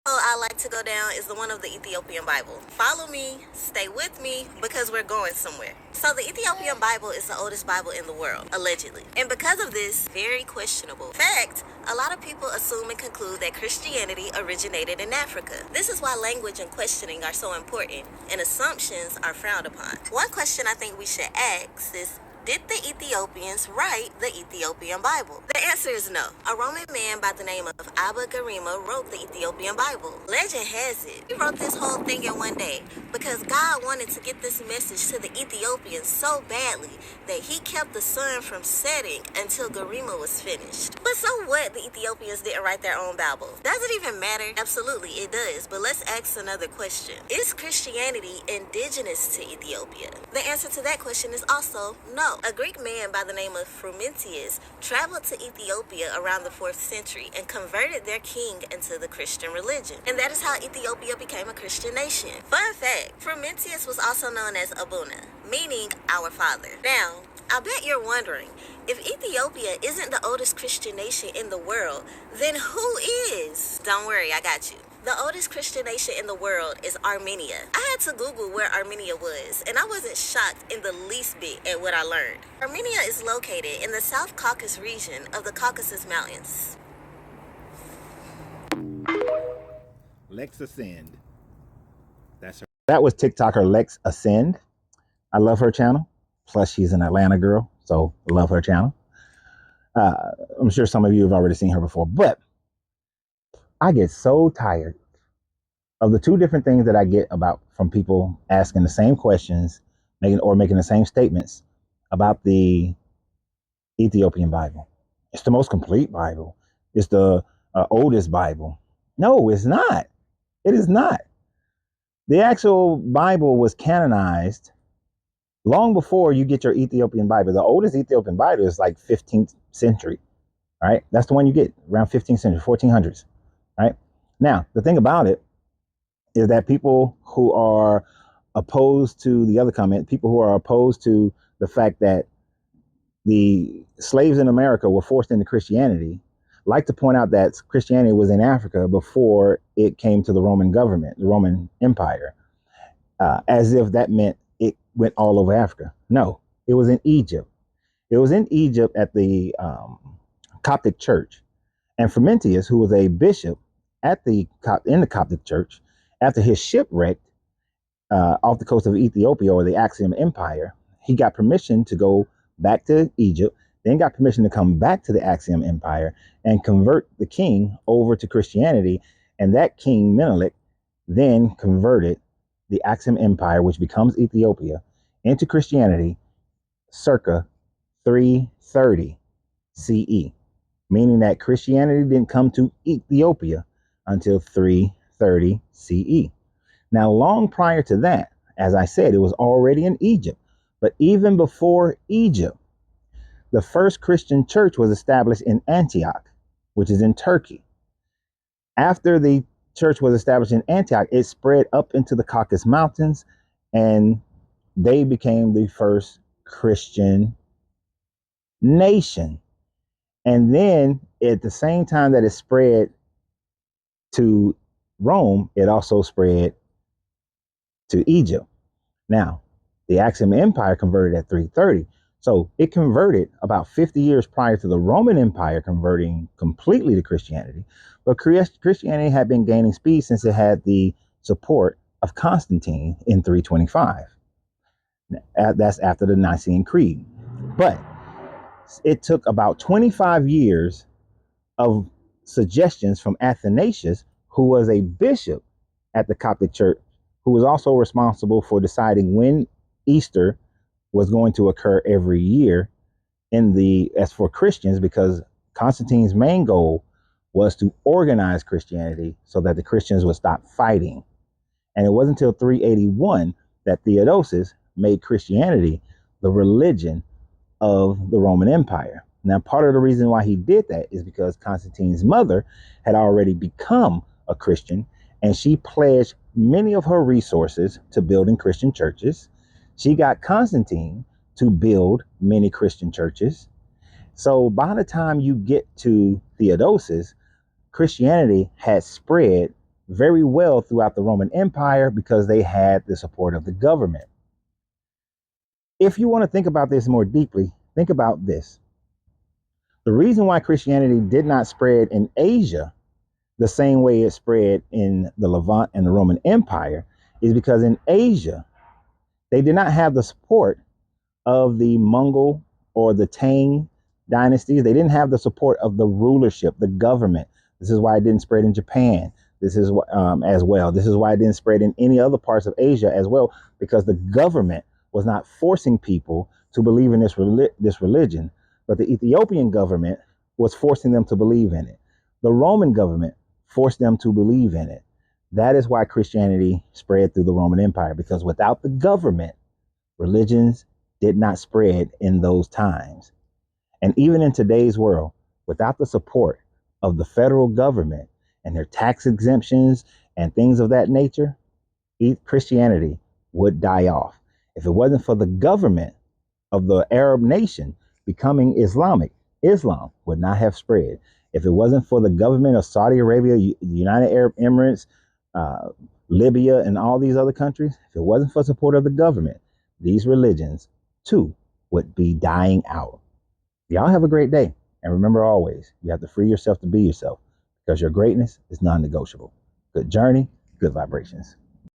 I like to go down is the one of the Ethiopian Bible. Follow me, stay with me, because we're going somewhere. So the Ethiopian Bible is the oldest Bible in the world, allegedly. And because of this very questionable fact, a lot of people assume and conclude that Christianity originated in Africa. This is why language and questioning are so important, and assumptions are frowned upon. One question I think we should ask is, did the Ethiopians write the Ethiopian Bible? The answer is no. A Roman man by the name of Abba Garima wrote the Ethiopian Bible. Legend has it, he wrote this whole thing in one day because God wanted to get this message to the Ethiopians so badly that he kept the sun from setting until Garima was finished. But so what, the Ethiopians didn't write their own Bible? Does it even matter? Absolutely, it does. But let's ask another question. Is Christianity indigenous to Ethiopia? The answer to that question is also no. A Greek man by the name of Frumentius traveled to Ethiopia around the 4th century and converted their king into the Christian religion. And that is how Ethiopia became a Christian nation. Fun fact, Frumentius was also known as Abuna, meaning our father. Now, I bet you're wondering, if Ethiopia isn't the oldest Christian nation in the world, then who is? Don't worry, I got you. The oldest Christian nation in the world is Armenia. I had to Google where Armenia was, and I wasn't shocked in the least bit at what I learned. Armenia is located in the South Caucasus region of the Caucasus Mountains. Lex Ascend. That's her. That was TikToker Lex Ascend. I love her channel. Plus, she's an Atlanta girl, so I love her channel. I'm sure some of you have already seen her before, but I get so tired of the two different things that I get about from people asking the same questions, making the same statements about the Ethiopian Bible. It's the most complete Bible. It's the oldest Bible. No, it's not. It is not. The actual Bible was canonized long before you get your Ethiopian Bible. The oldest Ethiopian Bible is like 15th century, right? That's the one you get around 15th century, 1400s, right? Now, the thing about it is that people who are opposed to the other comment, people who are opposed to the fact that the slaves in America were forced into Christianity, like to point out that Christianity was in Africa before it came to the Roman government, the Roman Empire, as if that meant it went all over Africa. No, it was in Egypt. It was in Egypt at the Coptic Church. And Frumentius, who was a bishop in the Coptic Church, after his shipwreck off the coast of Ethiopia or the Axiom Empire, he got permission to go back to Egypt, then got permission to come back to the Axiom Empire and convert the king over to Christianity. And that king, Menelik, then converted the Axiom Empire, which becomes Ethiopia, into Christianity circa 330 CE, meaning that Christianity didn't come to Ethiopia until 330 CE. Now, long prior to that, as I said, it was already in Egypt. But even before Egypt, the first Christian church was established in Antioch, which is in Turkey. After the church was established in Antioch, it spread up into the Caucasus Mountains, and they became the first Christian nation. And then at the same time that it spread to Rome, it also spread to Egypt. Now, the Axiom Empire converted at 330. So it converted about 50 years prior to the Roman Empire converting completely to Christianity. But Christianity had been gaining speed since it had the support of Constantine in 325. That's after the Nicene Creed. But it took about 25 years of suggestions from Athanasius, who was a bishop at the Coptic Church, who was also responsible for deciding when Easter was going to occur every year as for Christians, because Constantine's main goal was to organize Christianity so that the Christians would stop fighting. And it wasn't until 381 that Theodosius made Christianity the religion of the Roman Empire. Now, part of the reason why he did that is because Constantine's mother had already become a Christian, and she pledged many of her resources to building Christian churches. She got Constantine to build many Christian churches. So by the time you get to Theodosius, Christianity had spread very well throughout the Roman Empire because they had the support of the government. If you want to think about this more deeply, think about this. The reason why Christianity did not spread in Asia the same way it spread in the Levant and the Roman Empire is because in Asia, they did not have the support of the Mongol or the Tang dynasties. They didn't have the support of the rulership, the government. This is why it didn't spread in Japan. This is as well. This is why it didn't spread in any other parts of Asia as well, because the government was not forcing people to believe in this religion, but the Ethiopian government was forcing them to believe in it. The Roman government forced them to believe in it. That is why Christianity spread through the Roman Empire, because without the government, religions did not spread in those times. And even in today's world, without the support of the federal government and their tax exemptions and things of that nature, Christianity would die off. If it wasn't for the government of the Arab nation becoming Islamic, Islam would not have spread. If it wasn't for the government of Saudi Arabia, United Arab Emirates, Libya, and all these other countries, if it wasn't for support of the government, these religions too would be dying out. Y'all have a great day. And remember always, you have to free yourself to be yourself because your greatness is non-negotiable. Good journey, good vibrations.